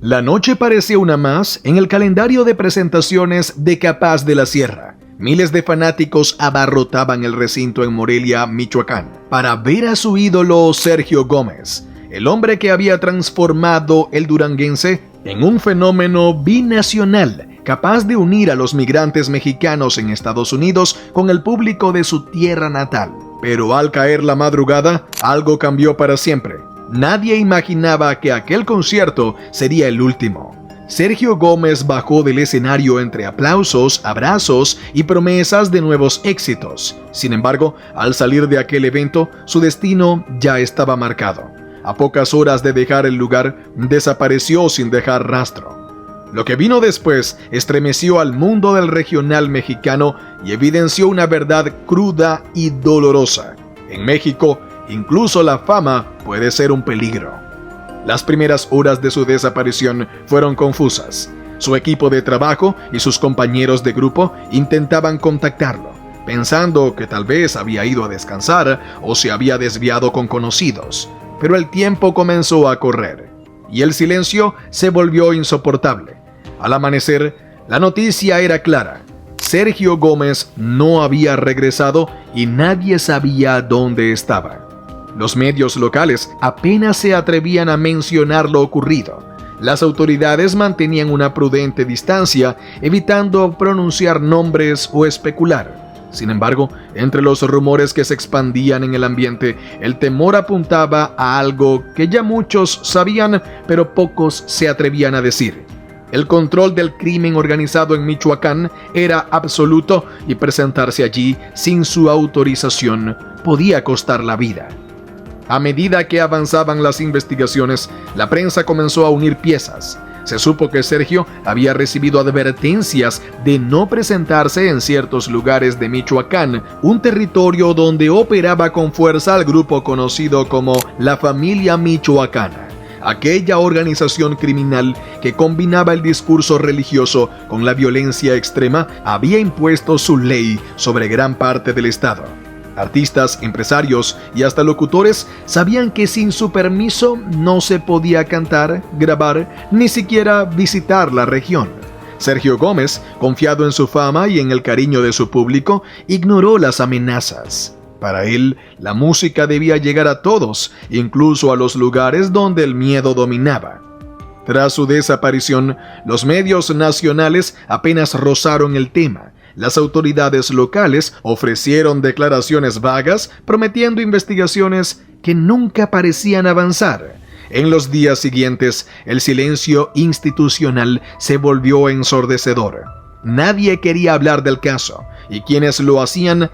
La noche parecía una más en el calendario de presentaciones de Capaz de la Sierra. Miles de fanáticos abarrotaban el recinto en Morelia, Michoacán, para ver a su ídolo Sergio Gómez, el hombre que había transformado el duranguense en un fenómeno binacional, capaz de unir a los migrantes mexicanos en Estados Unidos con el público de su tierra natal. Pero al caer la madrugada, algo cambió para siempre. Nadie imaginaba que aquel concierto sería el último. Sergio Gómez bajó del escenario entre aplausos, abrazos y promesas de nuevos éxitos. Sin embargo, al salir de aquel evento, su destino ya estaba marcado. A pocas horas de dejar el lugar, desapareció sin dejar rastro. Lo que vino después estremeció al mundo del regional mexicano y evidenció una verdad cruda y dolorosa. En México, incluso la fama puede ser un peligro. Las primeras horas de su desaparición fueron confusas. Su equipo de trabajo y sus compañeros de grupo intentaban contactarlo, pensando que tal vez había ido a descansar o se había desviado con conocidos. Pero el tiempo comenzó a correr y el silencio se volvió insoportable. Al amanecer, la noticia era clara. Sergio Gómez no había regresado y nadie sabía dónde estaba. Los medios locales apenas se atrevían a mencionar lo ocurrido. Las autoridades mantenían una prudente distancia, evitando pronunciar nombres o especular. Sin embargo, entre los rumores que se expandían en el ambiente, el temor apuntaba a algo que ya muchos sabían, pero pocos se atrevían a decir. El control del crimen organizado en Michoacán era absoluto y presentarse allí sin su autorización podía costar la vida. A medida que avanzaban las investigaciones, la prensa comenzó a unir piezas. Se supo que Sergio había recibido advertencias de no presentarse en ciertos lugares de Michoacán, un territorio donde operaba con fuerza el grupo conocido como la Familia Michoacana, aquella organización criminal que combinaba el discurso religioso con la violencia extrema. Había impuesto su ley sobre gran parte del estado. Artistas, empresarios y hasta locutores sabían que sin su permiso no se podía cantar, grabar, ni siquiera visitar la región. Sergio Gómez, confiado en su fama y en el cariño de su público, ignoró las amenazas. Para él, la música debía llegar a todos, incluso a los lugares donde el miedo dominaba. Tras su desaparición, los medios nacionales apenas rozaron el tema. Las autoridades locales ofrecieron declaraciones vagas, prometiendo investigaciones que nunca parecían avanzar. En los días siguientes, el silencio institucional se volvió ensordecedor. Nadie quería hablar del caso, y quienes lo hacían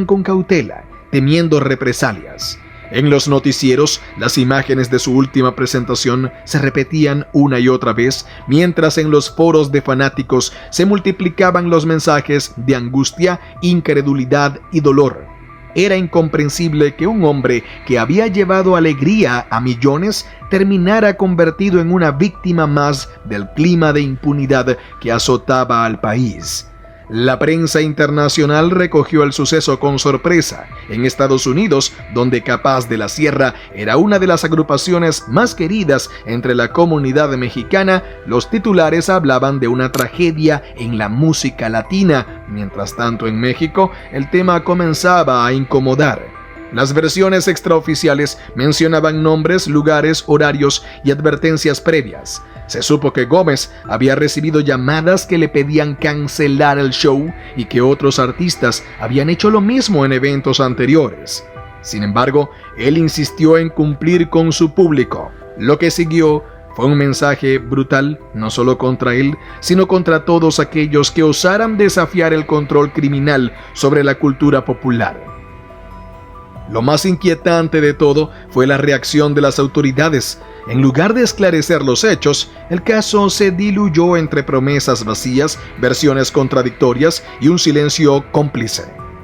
con cautela, temiendo represalias. En los noticieros, las imágenes de su última presentación se repetían una y otra vez, mientras en los foros de fanáticos se multiplicaban los mensajes de angustia, incredulidad y dolor. Era incomprensible que un hombre que había llevado alegría a millones terminara convertido en una víctima más del clima de impunidad que azotaba al país. La prensa internacional recogió el suceso con sorpresa. En Estados Unidos, donde Capaz de la Sierra era una de las agrupaciones más queridas entre la comunidad mexicana, los titulares hablaban de una tragedia en la música latina. Mientras tanto, en México, el tema comenzaba a incomodar. Las versiones extraoficiales mencionaban nombres, lugares, horarios y advertencias previas. Se supo que Gómez había recibido llamadas que le pedían cancelar el show y que otros artistas habían hecho lo mismo en eventos anteriores. Sin embargo, él insistió en cumplir con su público. Lo que siguió fue un mensaje brutal, no solo contra él, sino contra todos aquellos que osaran desafiar el control criminal sobre la cultura popular. Lo más inquietante de todo fue la reacción de las autoridades. En lugar de esclarecer los hechos, el caso se diluyó entre promesas vacías, versiones contradictorias y un silencio cómplice.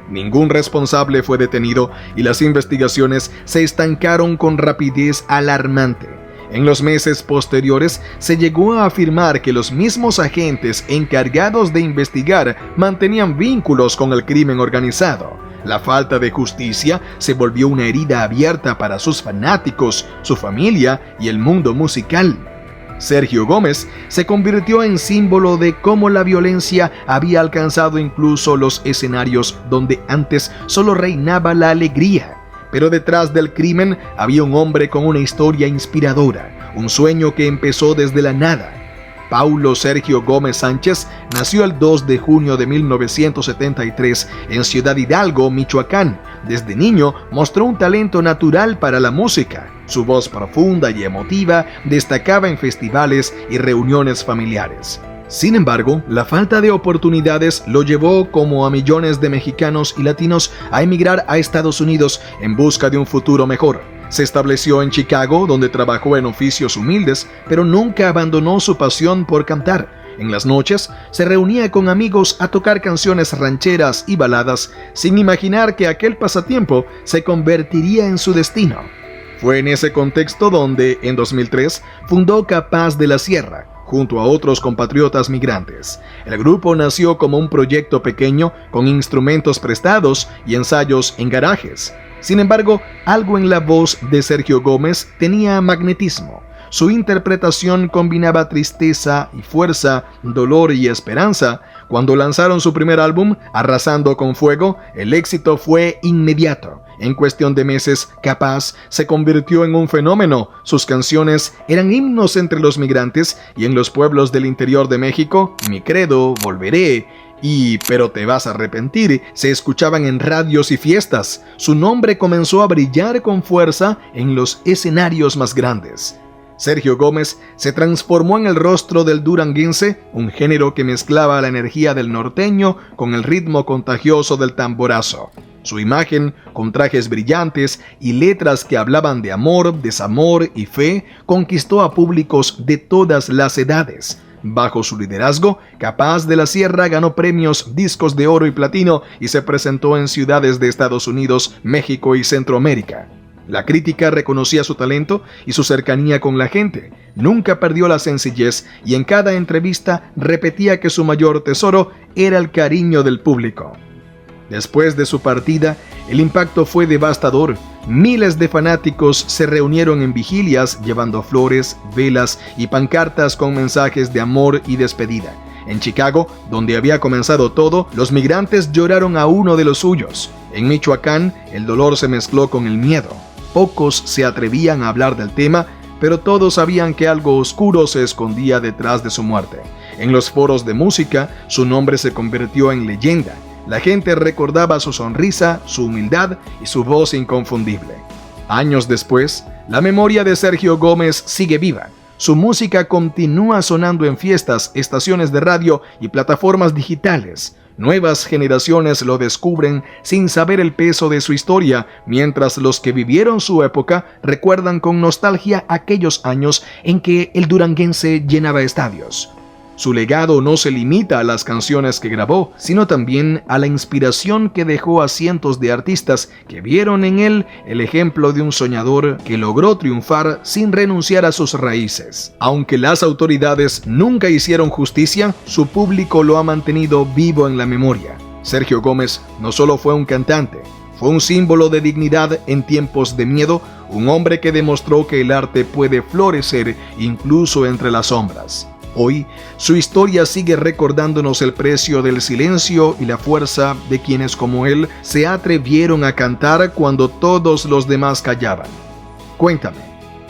Ningún responsable fue detenido y las investigaciones se estancaron con rapidez alarmante. En los meses posteriores se llegó a afirmar que los mismos agentes encargados de investigar mantenían vínculos con el crimen organizado. La falta de justicia se volvió una herida abierta para sus fanáticos, su familia y el mundo musical. Sergio Gómez se convirtió en símbolo de cómo la violencia había alcanzado incluso los escenarios donde antes solo reinaba la alegría. Pero detrás del crimen había un hombre con una historia inspiradora, un sueño que empezó desde la nada. Paulo Sergio Gómez Sánchez nació el 2 de junio de 1973 en Ciudad Hidalgo, Michoacán. Desde niño mostró un talento natural para la música. Su voz profunda y emotiva destacaba en festivales y reuniones familiares. Sin embargo, la falta de oportunidades lo llevó, como a millones de mexicanos y latinos, a emigrar a Estados Unidos en busca de un futuro mejor. Se estableció en Chicago, donde trabajó en oficios humildes, pero nunca abandonó su pasión por cantar. En las noches, se reunía con amigos a tocar canciones rancheras y baladas, sin imaginar que aquel pasatiempo se convertiría en su destino. Fue en ese contexto donde, en 2003, fundó Capaz de la Sierra, junto a otros compatriotas migrantes. El grupo nació como un proyecto pequeño, con instrumentos prestados y ensayos en garajes. Sin embargo, algo en la voz de Sergio Gómez tenía magnetismo. Su interpretación combinaba tristeza y fuerza, dolor y esperanza. Cuando lanzaron su primer álbum, Arrasando con Fuego, el éxito fue inmediato. En cuestión de meses, Capaz se convirtió en un fenómeno. Sus canciones eran himnos entre los migrantes y en los pueblos del interior de México. Mi credo, volveré y Pero te vas a arrepentir se escuchaban en radios y fiestas. Su nombre comenzó a brillar con fuerza en los escenarios más grandes. Sergio Gómez se transformó en el rostro del duranguense, un género que mezclaba la energía del norteño con el ritmo contagioso del tamborazo. Su imagen, con trajes brillantes y letras que hablaban de amor, desamor y fe, conquistó a públicos de todas las edades. Bajo su liderazgo, Capaz de la Sierra ganó premios, discos de oro y platino y se presentó en ciudades de Estados Unidos, México y Centroamérica. La crítica reconocía su talento y su cercanía con la gente. Nunca perdió la sencillez y en cada entrevista repetía que su mayor tesoro era el cariño del público. Después de su partida, el impacto fue devastador. Miles de fanáticos se reunieron en vigilias llevando flores, velas y pancartas con mensajes de amor y despedida. En Chicago, donde había comenzado todo, los migrantes lloraron a uno de los suyos. En Michoacán, el dolor se mezcló con el miedo. Pocos se atrevían a hablar del tema, pero todos sabían que algo oscuro se escondía detrás de su muerte. En los foros de música, su nombre se convirtió en leyenda. La gente recordaba su sonrisa, su humildad y su voz inconfundible. Años después, la memoria de Sergio Gómez sigue viva. Su música continúa sonando en fiestas, estaciones de radio y plataformas digitales. Nuevas generaciones lo descubren sin saber el peso de su historia, mientras los que vivieron su época recuerdan con nostalgia aquellos años en que el duranguense llenaba estadios. Su legado no se limita a las canciones que grabó, sino también a la inspiración que dejó a cientos de artistas que vieron en él el ejemplo de un soñador que logró triunfar sin renunciar a sus raíces. Aunque las autoridades nunca hicieron justicia, su público lo ha mantenido vivo en la memoria. Sergio Gómez no solo fue un cantante, fue un símbolo de dignidad en tiempos de miedo, un hombre que demostró que el arte puede florecer incluso entre las sombras. Hoy, su historia sigue recordándonos el precio del silencio y la fuerza de quienes como él se atrevieron a cantar cuando todos los demás callaban. Cuéntame,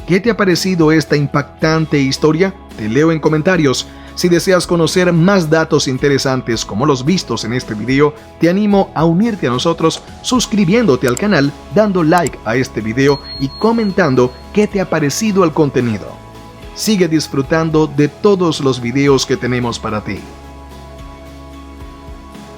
¿qué te ha parecido esta impactante historia? Te leo en comentarios. Si deseas conocer más datos interesantes como los vistos en este video, te animo a unirte a nosotros suscribiéndote al canal, dando like a este video y comentando qué te ha parecido el contenido. Sigue disfrutando de todos los videos que tenemos para ti.